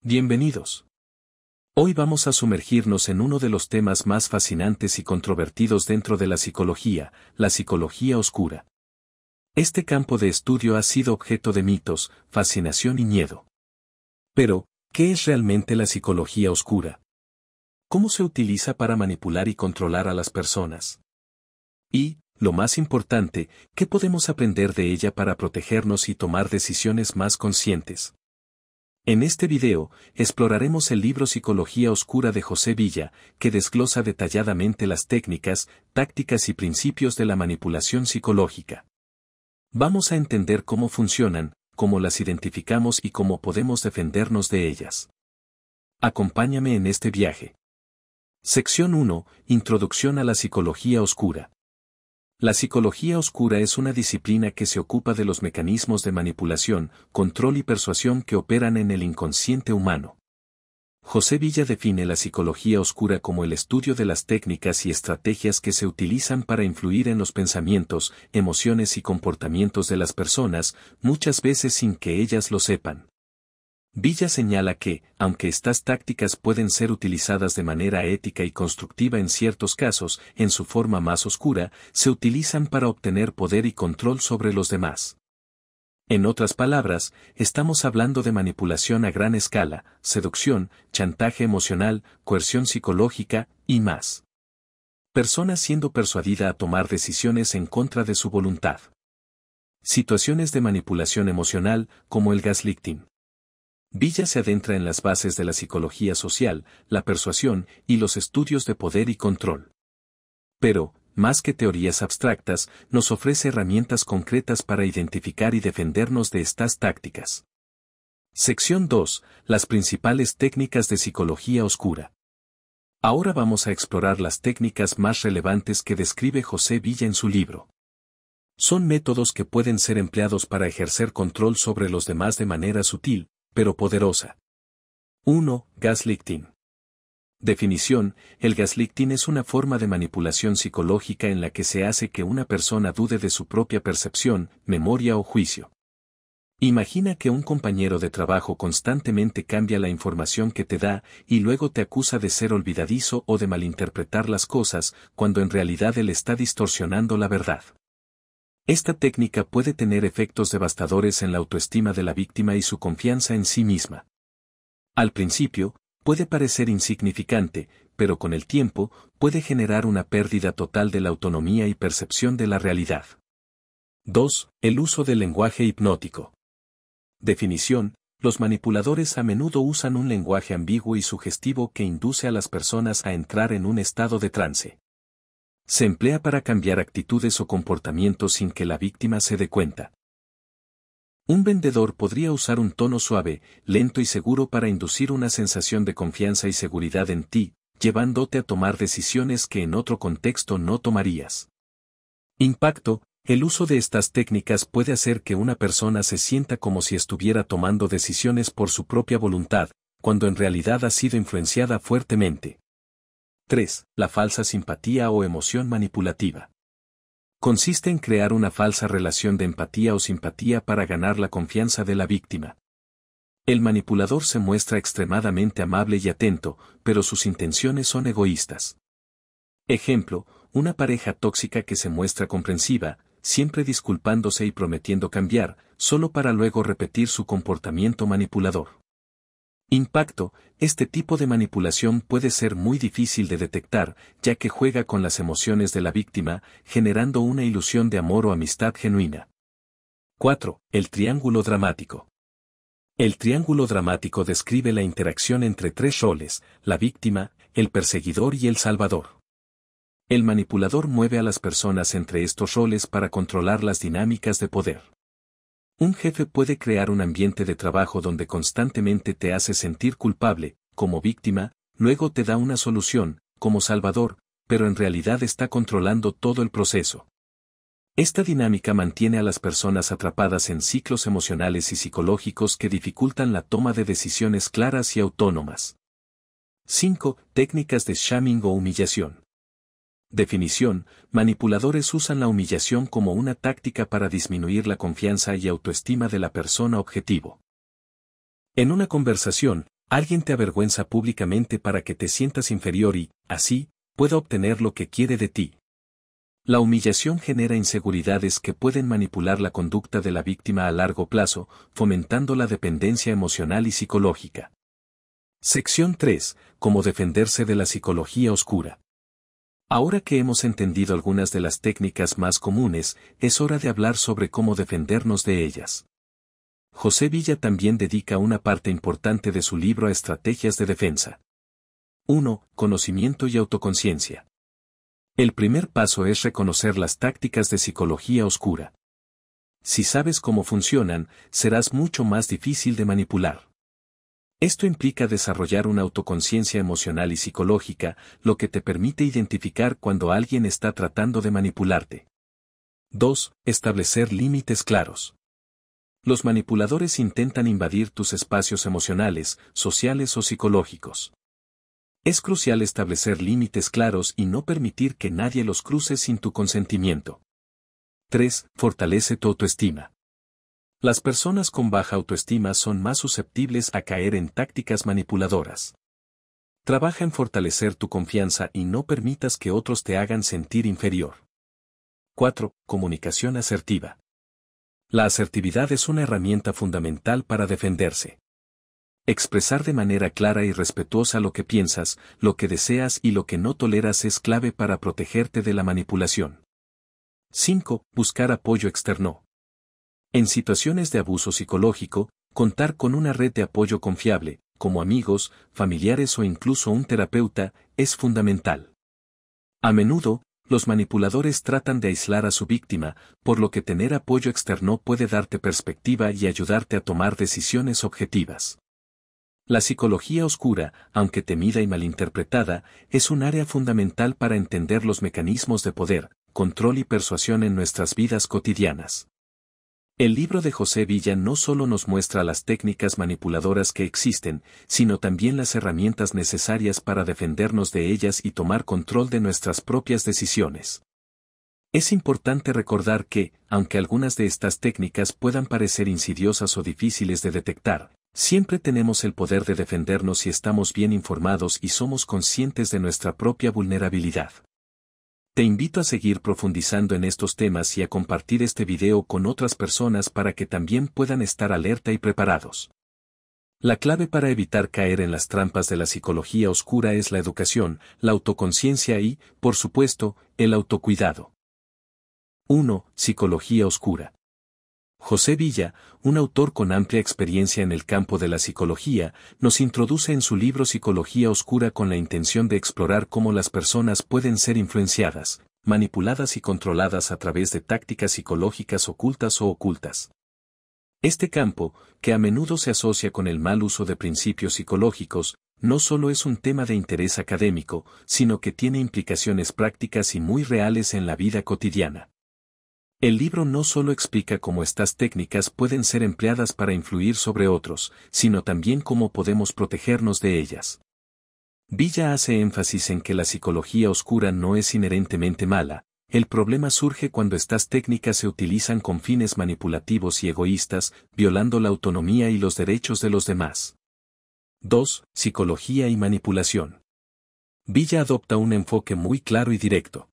Bienvenidos. Hoy vamos a sumergirnos en uno de los temas más fascinantes y controvertidos dentro de la psicología oscura. Este campo de estudio ha sido objeto de mitos, fascinación y miedo. Pero, ¿qué es realmente la psicología oscura? ¿Cómo se utiliza para manipular y controlar a las personas? Y, lo más importante, ¿qué podemos aprender de ella para protegernos y tomar decisiones más conscientes? En este video, exploraremos el libro Psicología Oscura de José Villa, que desglosa detalladamente las técnicas, tácticas y principios de la manipulación psicológica. Vamos a entender cómo funcionan, cómo las identificamos y cómo podemos defendernos de ellas. Acompáñame en este viaje. Sección 1. Introducción a la psicología oscura. La psicología oscura es una disciplina que se ocupa de los mecanismos de manipulación, control y persuasión que operan en el inconsciente humano. José Villa define la psicología oscura como el estudio de las técnicas y estrategias que se utilizan para influir en los pensamientos, emociones y comportamientos de las personas, muchas veces sin que ellas lo sepan. Villa señala que, aunque estas tácticas pueden ser utilizadas de manera ética y constructiva en ciertos casos, en su forma más oscura, se utilizan para obtener poder y control sobre los demás. En otras palabras, estamos hablando de manipulación a gran escala, seducción, chantaje emocional, coerción psicológica, y más. Personas siendo persuadidas a tomar decisiones en contra de su voluntad. Situaciones de manipulación emocional, como el gaslighting. Villa se adentra en las bases de la psicología social, la persuasión y los estudios de poder y control. Pero, más que teorías abstractas, nos ofrece herramientas concretas para identificar y defendernos de estas tácticas. Sección 2. Las principales técnicas de psicología oscura. Ahora vamos a explorar las técnicas más relevantes que describe José Villa en su libro. Son métodos que pueden ser empleados para ejercer control sobre los demás de manera sutil, pero poderosa. 1. Gaslighting. Definición: el gaslighting es una forma de manipulación psicológica en la que se hace que una persona dude de su propia percepción, memoria o juicio. Imagina que un compañero de trabajo constantemente cambia la información que te da y luego te acusa de ser olvidadizo o de malinterpretar las cosas, cuando en realidad él está distorsionando la verdad. Esta técnica puede tener efectos devastadores en la autoestima de la víctima y su confianza en sí misma. Al principio, puede parecer insignificante, pero con el tiempo, puede generar una pérdida total de la autonomía y percepción de la realidad. 2. El uso del lenguaje hipnótico. Definición: los manipuladores a menudo usan un lenguaje ambiguo y sugestivo que induce a las personas a entrar en un estado de trance. Se emplea para cambiar actitudes o comportamientos sin que la víctima se dé cuenta. Un vendedor podría usar un tono suave, lento y seguro para inducir una sensación de confianza y seguridad en ti, llevándote a tomar decisiones que en otro contexto no tomarías. Impacto: el uso de estas técnicas puede hacer que una persona se sienta como si estuviera tomando decisiones por su propia voluntad, cuando en realidad ha sido influenciada fuertemente. 3. La falsa simpatía o emoción manipulativa. Consiste en crear una falsa relación de empatía o simpatía para ganar la confianza de la víctima. El manipulador se muestra extremadamente amable y atento, pero sus intenciones son egoístas. Ejemplo: una pareja tóxica que se muestra comprensiva, siempre disculpándose y prometiendo cambiar, solo para luego repetir su comportamiento manipulador. Impacto: este tipo de manipulación puede ser muy difícil de detectar, ya que juega con las emociones de la víctima, generando una ilusión de amor o amistad genuina. 4. El triángulo dramático. El triángulo dramático describe la interacción entre tres roles: la víctima, el perseguidor y el salvador. El manipulador mueve a las personas entre estos roles para controlar las dinámicas de poder. Un jefe puede crear un ambiente de trabajo donde constantemente te hace sentir culpable, como víctima, luego te da una solución, como salvador, pero en realidad está controlando todo el proceso. Esta dinámica mantiene a las personas atrapadas en ciclos emocionales y psicológicos que dificultan la toma de decisiones claras y autónomas. 5. Técnicas de shaming o humillación. Definición: manipuladores usan la humillación como una táctica para disminuir la confianza y autoestima de la persona objetivo. En una conversación, Alguien te avergüenza públicamente para que te sientas inferior y, así, pueda obtener lo que quiere de ti. La humillación genera inseguridades que pueden manipular la conducta de la víctima a largo plazo, fomentando la dependencia emocional y psicológica. Sección 3. Cómo defenderse de la psicología oscura. Ahora que hemos entendido algunas de las técnicas más comunes, es hora de hablar sobre cómo defendernos de ellas. José Villa también dedica una parte importante de su libro a estrategias de defensa. 1. Conocimiento y autoconciencia. El primer paso es reconocer las tácticas de psicología oscura. Si sabes cómo funcionan, serás mucho más difícil de manipular. Esto implica desarrollar una autoconciencia emocional y psicológica, lo que te permite identificar cuando alguien está tratando de manipularte. 2. Establecer límites claros. Los manipuladores intentan invadir tus espacios emocionales, sociales o psicológicos. Es crucial establecer límites claros y no permitir que nadie los cruce sin tu consentimiento. 3. Fortalece tu autoestima. Las personas con baja autoestima son más susceptibles a caer en tácticas manipuladoras. Trabaja en fortalecer tu confianza y no permitas que otros te hagan sentir inferior. 4. Comunicación asertiva. La asertividad es una herramienta fundamental para defenderse. Expresar de manera clara y respetuosa lo que piensas, lo que deseas y lo que no toleras es clave para protegerte de la manipulación. 5. Buscar apoyo externo. En situaciones de abuso psicológico, contar con una red de apoyo confiable, como amigos, familiares o incluso un terapeuta, es fundamental. A menudo, los manipuladores tratan de aislar a su víctima, por lo que tener apoyo externo puede darte perspectiva y ayudarte a tomar decisiones objetivas. La psicología oscura, aunque temida y malinterpretada, es un área fundamental para entender los mecanismos de poder, control y persuasión en nuestras vidas cotidianas. El libro de José Villa no solo nos muestra las técnicas manipuladoras que existen, sino también las herramientas necesarias para defendernos de ellas y tomar control de nuestras propias decisiones. Es importante recordar que, aunque algunas de estas técnicas puedan parecer insidiosas o difíciles de detectar, siempre tenemos el poder de defendernos si estamos bien informados y somos conscientes de nuestra propia vulnerabilidad. Te invito a seguir profundizando en estos temas y a compartir este video con otras personas para que también puedan estar alerta y preparados. La clave para evitar caer en las trampas de la psicología oscura es la educación, la autoconciencia y, por supuesto, el autocuidado. 1. Psicología oscura. José Villa, un autor con amplia experiencia en el campo de la psicología, nos introduce en su libro Psicología Oscura con la intención de explorar cómo las personas pueden ser influenciadas, manipuladas y controladas a través de tácticas psicológicas ocultas o ocultas. Este campo, que a menudo se asocia con el mal uso de principios psicológicos, no solo es un tema de interés académico, sino que tiene implicaciones prácticas y muy reales en la vida cotidiana. El libro no solo explica cómo estas técnicas pueden ser empleadas para influir sobre otros, sino también cómo podemos protegernos de ellas. Villa hace énfasis en que la psicología oscura no es inherentemente mala, el problema surge cuando estas técnicas se utilizan con fines manipulativos y egoístas, violando la autonomía y los derechos de los demás. 2. Psicología y manipulación. Villa adopta un enfoque muy claro y directo.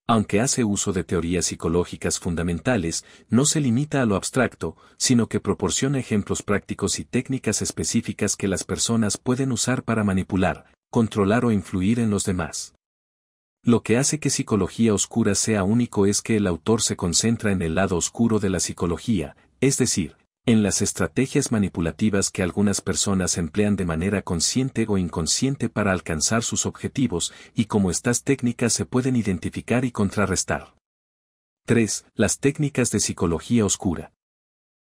Aunque hace uso de teorías psicológicas fundamentales, no se limita a lo abstracto, sino que proporciona ejemplos prácticos y técnicas específicas que las personas pueden usar para manipular, controlar o influir en los demás. Lo que hace que Psicología Oscura sea único es que el autor se concentra en el lado oscuro de la psicología, es decir, en las estrategias manipulativas que algunas personas emplean de manera consciente o inconsciente para alcanzar sus objetivos, y cómo estas técnicas se pueden identificar y contrarrestar. 3. Las técnicas de psicología oscura.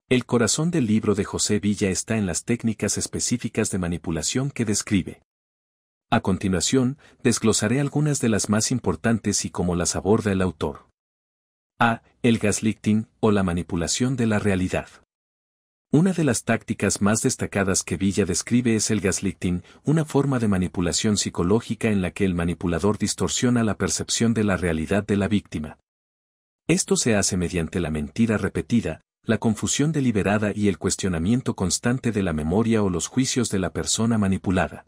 El corazón del libro de José Villa está en las técnicas específicas de manipulación que describe. A continuación, desglosaré algunas de las más importantes y cómo las aborda el autor. A. El gaslighting, o la manipulación de la realidad. Una de las tácticas más destacadas que Villa describe es el gaslighting, una forma de manipulación psicológica en la que el manipulador distorsiona la percepción de la realidad de la víctima. Esto se hace mediante la mentira repetida, la confusión deliberada y el cuestionamiento constante de la memoria o los juicios de la persona manipulada.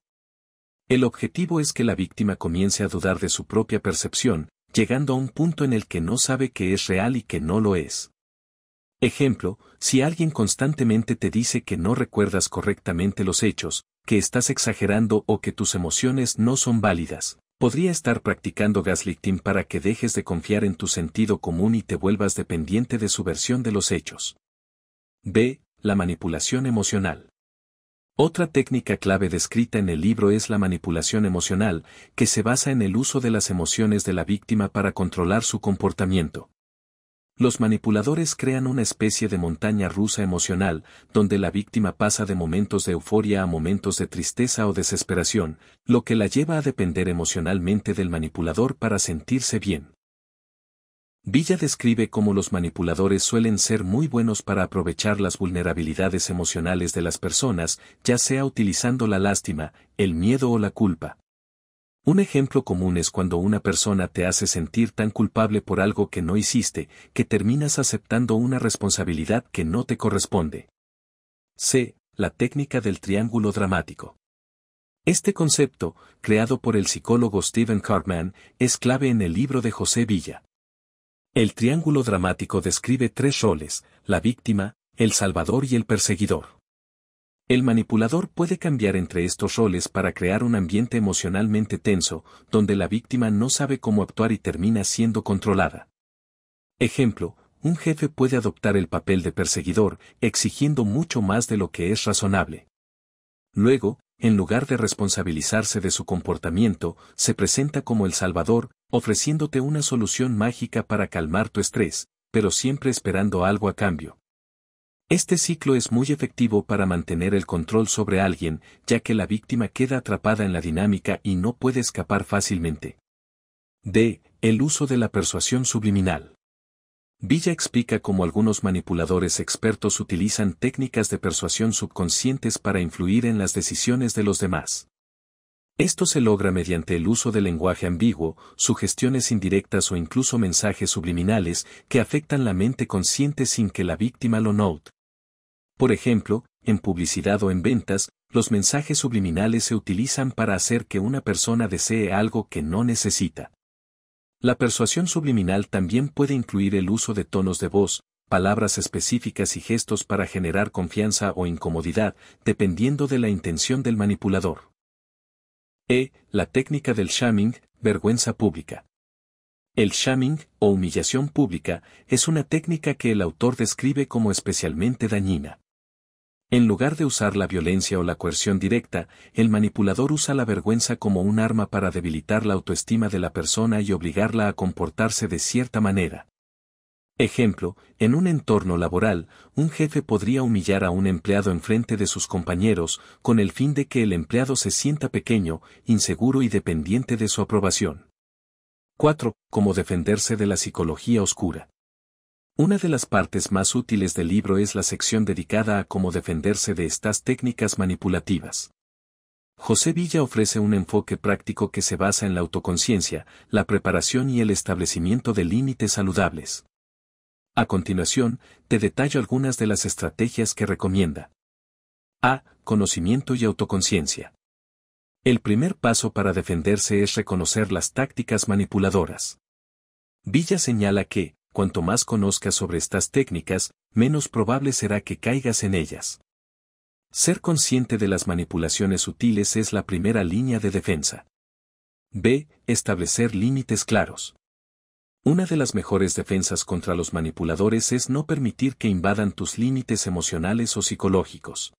El objetivo es que la víctima comience a dudar de su propia percepción, llegando a un punto en el que no sabe qué es real y qué no lo es. Ejemplo, si alguien constantemente te dice que no recuerdas correctamente los hechos, que estás exagerando o que tus emociones no son válidas, podría estar practicando gaslighting para que dejes de confiar en tu sentido común y te vuelvas dependiente de su versión de los hechos. B. La manipulación emocional. Otra técnica clave descrita en el libro es la manipulación emocional, que se basa en el uso de las emociones de la víctima para controlar su comportamiento. Los manipuladores crean una especie de montaña rusa emocional, donde la víctima pasa de momentos de euforia a momentos de tristeza o desesperación, lo que la lleva a depender emocionalmente del manipulador para sentirse bien. Villa describe cómo los manipuladores suelen ser muy buenos para aprovechar las vulnerabilidades emocionales de las personas, ya sea utilizando la lástima, el miedo o la culpa. Un ejemplo común es cuando una persona te hace sentir tan culpable por algo que no hiciste, que terminas aceptando una responsabilidad que no te corresponde. C. La técnica del triángulo dramático. Este concepto, creado por el psicólogo Stephen Cartman, es clave en el libro de José Villa. El triángulo dramático describe tres roles: la víctima, el salvador y el perseguidor. El manipulador puede cambiar entre estos roles para crear un ambiente emocionalmente tenso, donde la víctima no sabe cómo actuar y termina siendo controlada. Ejemplo, un jefe puede adoptar el papel de perseguidor, exigiendo mucho más de lo que es razonable. Luego, en lugar de responsabilizarse de su comportamiento, se presenta como el salvador, ofreciéndote una solución mágica para calmar tu estrés, pero siempre esperando algo a cambio. Este ciclo es muy efectivo para mantener el control sobre alguien, ya que la víctima queda atrapada en la dinámica y no puede escapar fácilmente. D. El uso de la persuasión subliminal. Villa explica cómo algunos manipuladores expertos utilizan técnicas de persuasión subconscientes para influir en las decisiones de los demás. Esto se logra mediante el uso del lenguaje ambiguo, sugestiones indirectas o incluso mensajes subliminales que afectan la mente consciente sin que la víctima lo note. Por ejemplo, en publicidad o en ventas, los mensajes subliminales se utilizan para hacer que una persona desee algo que no necesita. La persuasión subliminal también puede incluir el uso de tonos de voz, palabras específicas y gestos para generar confianza o incomodidad, dependiendo de la intención del manipulador. La técnica del shaming, vergüenza pública. El shaming, o humillación pública, es una técnica que el autor describe como especialmente dañina. En lugar de usar la violencia o la coerción directa, el manipulador usa la vergüenza como un arma para debilitar la autoestima de la persona y obligarla a comportarse de cierta manera. Ejemplo, en un entorno laboral, un jefe podría humillar a un empleado enfrente de sus compañeros, con el fin de que el empleado se sienta pequeño, inseguro y dependiente de su aprobación. 4. Cómo defenderse de la psicología oscura. Una de las partes más útiles del libro es la sección dedicada a cómo defenderse de estas técnicas manipulativas. José Villa ofrece un enfoque práctico que se basa en la autoconciencia, la preparación y el establecimiento de límites saludables. A continuación, te detallo algunas de las estrategias que recomienda. A. Conocimiento y autoconciencia. El primer paso para defenderse es reconocer las tácticas manipuladoras. Villa señala que, cuanto más conozcas sobre estas técnicas, menos probable será que caigas en ellas. Ser consciente de las manipulaciones sutiles es la primera línea de defensa. B. Establecer límites claros. Una de las mejores defensas contra los manipuladores es no permitir que invadan tus límites emocionales o psicológicos.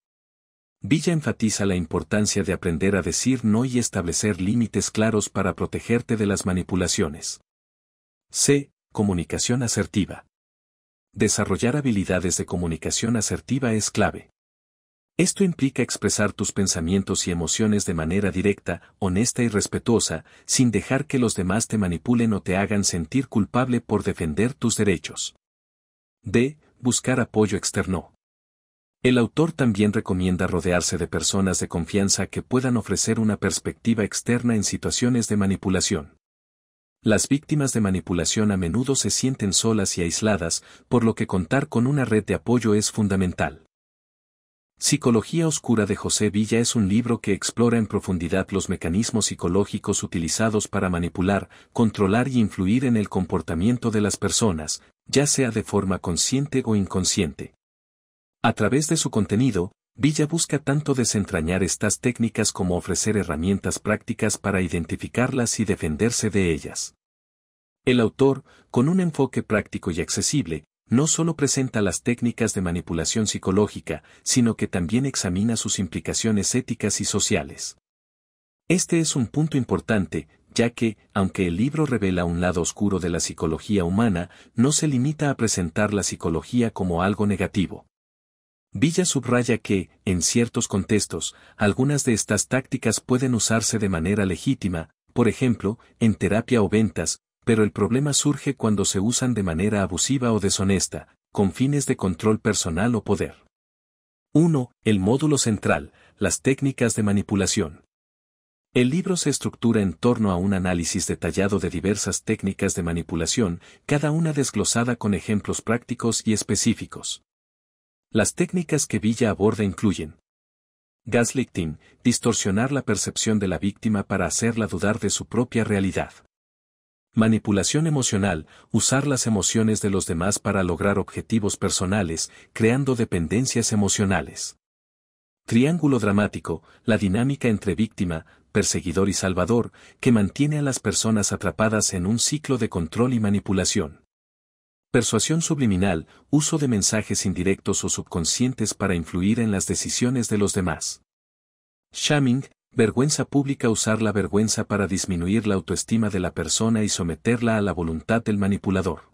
Villa enfatiza la importancia de aprender a decir no y establecer límites claros para protegerte de las manipulaciones. C. Comunicación asertiva. Desarrollar habilidades de comunicación asertiva es clave. Esto implica expresar tus pensamientos y emociones de manera directa, honesta y respetuosa, sin dejar que los demás te manipulen o te hagan sentir culpable por defender tus derechos. D. Buscar apoyo externo. El autor también recomienda rodearse de personas de confianza que puedan ofrecer una perspectiva externa en situaciones de manipulación. Las víctimas de manipulación a menudo se sienten solas y aisladas, por lo que contar con una red de apoyo es fundamental. Psicología Oscura de José Villa es un libro que explora en profundidad los mecanismos psicológicos utilizados para manipular, controlar y influir en el comportamiento de las personas, ya sea de forma consciente o inconsciente. A través de su contenido, Villa busca tanto desentrañar estas técnicas como ofrecer herramientas prácticas para identificarlas y defenderse de ellas. El autor, con un enfoque práctico y accesible, no solo presenta las técnicas de manipulación psicológica, sino que también examina sus implicaciones éticas y sociales. Este es un punto importante, ya que, aunque el libro revela un lado oscuro de la psicología humana, no se limita a presentar la psicología como algo negativo. Villa subraya que, en ciertos contextos, algunas de estas tácticas pueden usarse de manera legítima, por ejemplo, en terapia o ventas, pero el problema surge cuando se usan de manera abusiva o deshonesta, con fines de control personal o poder. 1. El módulo central, las técnicas de manipulación. El libro se estructura en torno a un análisis detallado de diversas técnicas de manipulación, cada una desglosada con ejemplos prácticos y específicos. Las técnicas que Villa aborda incluyen: gaslighting, distorsionar la percepción de la víctima para hacerla dudar de su propia realidad. Manipulación emocional, usar las emociones de los demás para lograr objetivos personales, creando dependencias emocionales. Triángulo dramático, la dinámica entre víctima, perseguidor y salvador, que mantiene a las personas atrapadas en un ciclo de control y manipulación. Persuasión subliminal, uso de mensajes indirectos o subconscientes para influir en las decisiones de los demás. Shaming, vergüenza pública, usar la vergüenza para disminuir la autoestima de la persona y someterla a la voluntad del manipulador.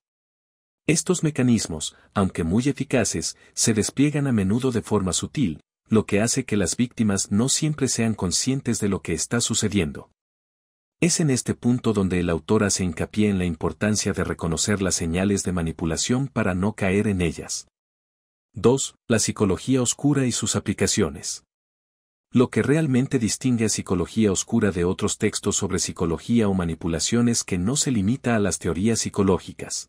Estos mecanismos, aunque muy eficaces, se despliegan a menudo de forma sutil, lo que hace que las víctimas no siempre sean conscientes de lo que está sucediendo. Es en este punto donde el autor hace hincapié en la importancia de reconocer las señales de manipulación para no caer en ellas. 2. La psicología oscura y sus aplicaciones. Lo que realmente distingue a Psicología Oscura de otros textos sobre psicología o manipulación es que no se limita a las teorías psicológicas.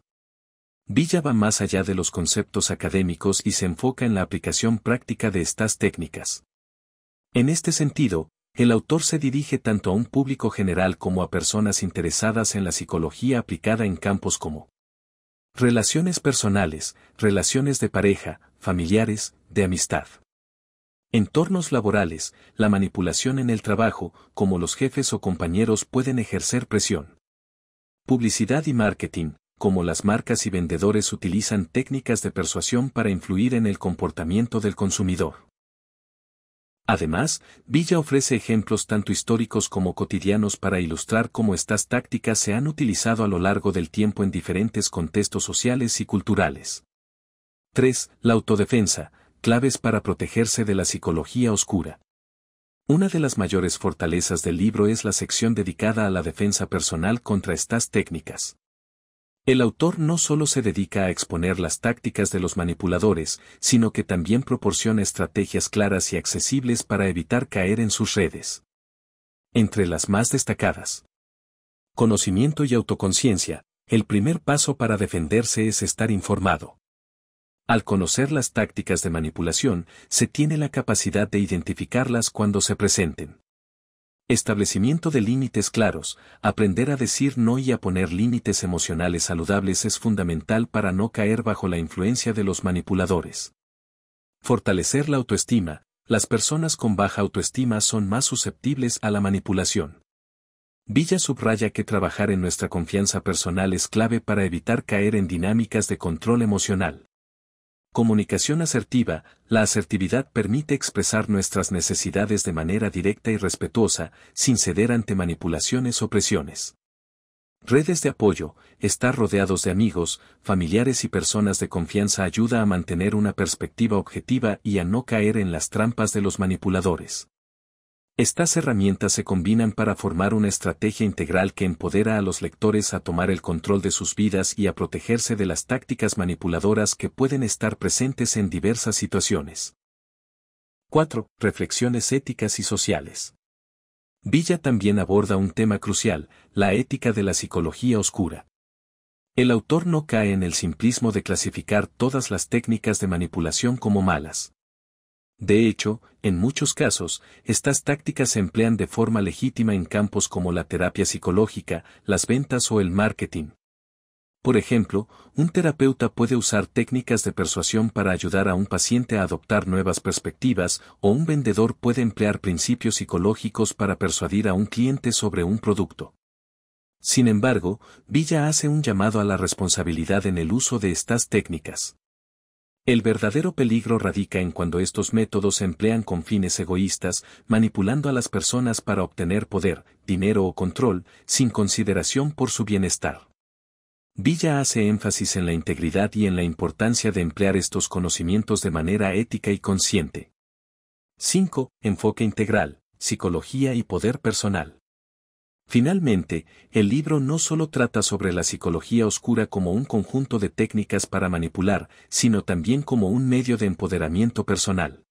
Villa va más allá de los conceptos académicos y se enfoca en la aplicación práctica de estas técnicas. En este sentido, el autor se dirige tanto a un público general como a personas interesadas en la psicología aplicada en campos como relaciones personales, relaciones de pareja, familiares, de amistad. Entornos laborales, la manipulación en el trabajo, como los jefes o compañeros pueden ejercer presión. Publicidad y marketing, como las marcas y vendedores utilizan técnicas de persuasión para influir en el comportamiento del consumidor. Además, Villa ofrece ejemplos tanto históricos como cotidianos para ilustrar cómo estas tácticas se han utilizado a lo largo del tiempo en diferentes contextos sociales y culturales. 3. La autodefensa, claves para protegerse de la psicología oscura. Una de las mayores fortalezas del libro es la sección dedicada a la defensa personal contra estas técnicas. El autor no solo se dedica a exponer las tácticas de los manipuladores, sino que también proporciona estrategias claras y accesibles para evitar caer en sus redes. Entre las más destacadas: conocimiento y autoconciencia. El primer paso para defenderse es estar informado. Al conocer las tácticas de manipulación, se tiene la capacidad de identificarlas cuando se presenten. Establecimiento de límites claros, aprender a decir no y a poner límites emocionales saludables es fundamental para no caer bajo la influencia de los manipuladores. Fortalecer la autoestima, las personas con baja autoestima son más susceptibles a la manipulación. Villa subraya que trabajar en nuestra confianza personal es clave para evitar caer en dinámicas de control emocional. Comunicación asertiva, la asertividad permite expresar nuestras necesidades de manera directa y respetuosa, sin ceder ante manipulaciones o presiones. Redes de apoyo, estar rodeados de amigos, familiares y personas de confianza ayuda a mantener una perspectiva objetiva y a no caer en las trampas de los manipuladores. Estas herramientas se combinan para formar una estrategia integral que empodera a los lectores a tomar el control de sus vidas y a protegerse de las tácticas manipuladoras que pueden estar presentes en diversas situaciones. 4. Reflexiones éticas y sociales. Villa también aborda un tema crucial, la ética de la psicología oscura. El autor no cae en el simplismo de clasificar todas las técnicas de manipulación como malas. De hecho, en muchos casos, estas tácticas se emplean de forma legítima en campos como la terapia psicológica, las ventas o el marketing. Por ejemplo, un terapeuta puede usar técnicas de persuasión para ayudar a un paciente a adoptar nuevas perspectivas, o un vendedor puede emplear principios psicológicos para persuadir a un cliente sobre un producto. Sin embargo, Villa hace un llamado a la responsabilidad en el uso de estas técnicas. El verdadero peligro radica en cuando estos métodos se emplean con fines egoístas, manipulando a las personas para obtener poder, dinero o control, sin consideración por su bienestar. Villa hace énfasis en la integridad y en la importancia de emplear estos conocimientos de manera ética y consciente. 5. Enfoque integral, psicología y poder personal. Finalmente, el libro no solo trata sobre la psicología oscura como un conjunto de técnicas para manipular, sino también como un medio de empoderamiento personal.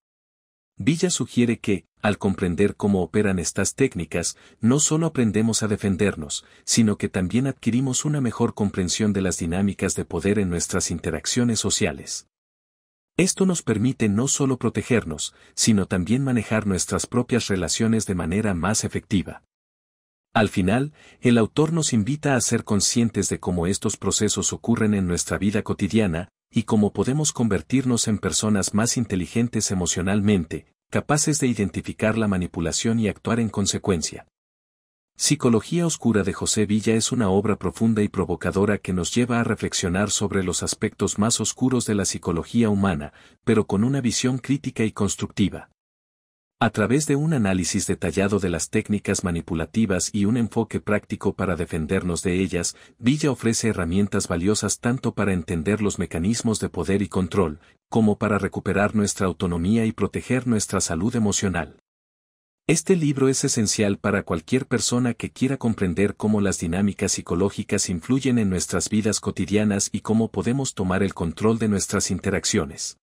Villa sugiere que, al comprender cómo operan estas técnicas, no solo aprendemos a defendernos, sino que también adquirimos una mejor comprensión de las dinámicas de poder en nuestras interacciones sociales. Esto nos permite no solo protegernos, sino también manejar nuestras propias relaciones de manera más efectiva. Al final, el autor nos invita a ser conscientes de cómo estos procesos ocurren en nuestra vida cotidiana, y cómo podemos convertirnos en personas más inteligentes emocionalmente, capaces de identificar la manipulación y actuar en consecuencia. Psicología Oscura de José Villa es una obra profunda y provocadora que nos lleva a reflexionar sobre los aspectos más oscuros de la psicología humana, pero con una visión crítica y constructiva. A través de un análisis detallado de las técnicas manipulativas y un enfoque práctico para defendernos de ellas, Villa ofrece herramientas valiosas tanto para entender los mecanismos de poder y control, como para recuperar nuestra autonomía y proteger nuestra salud emocional. Este libro es esencial para cualquier persona que quiera comprender cómo las dinámicas psicológicas influyen en nuestras vidas cotidianas y cómo podemos tomar el control de nuestras interacciones.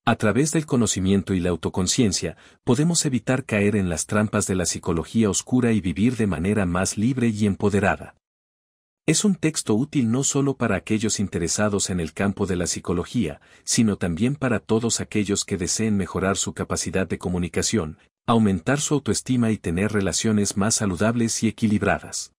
A través del conocimiento y la autoconciencia, podemos evitar caer en las trampas de la psicología oscura y vivir de manera más libre y empoderada. Es un texto útil no solo para aquellos interesados en el campo de la psicología, sino también para todos aquellos que deseen mejorar su capacidad de comunicación, aumentar su autoestima y tener relaciones más saludables y equilibradas.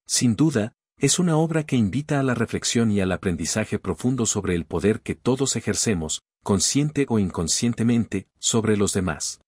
Sin duda, es una obra que invita a la reflexión y al aprendizaje profundo sobre el poder que todos ejercemos, consciente o inconscientemente, sobre los demás.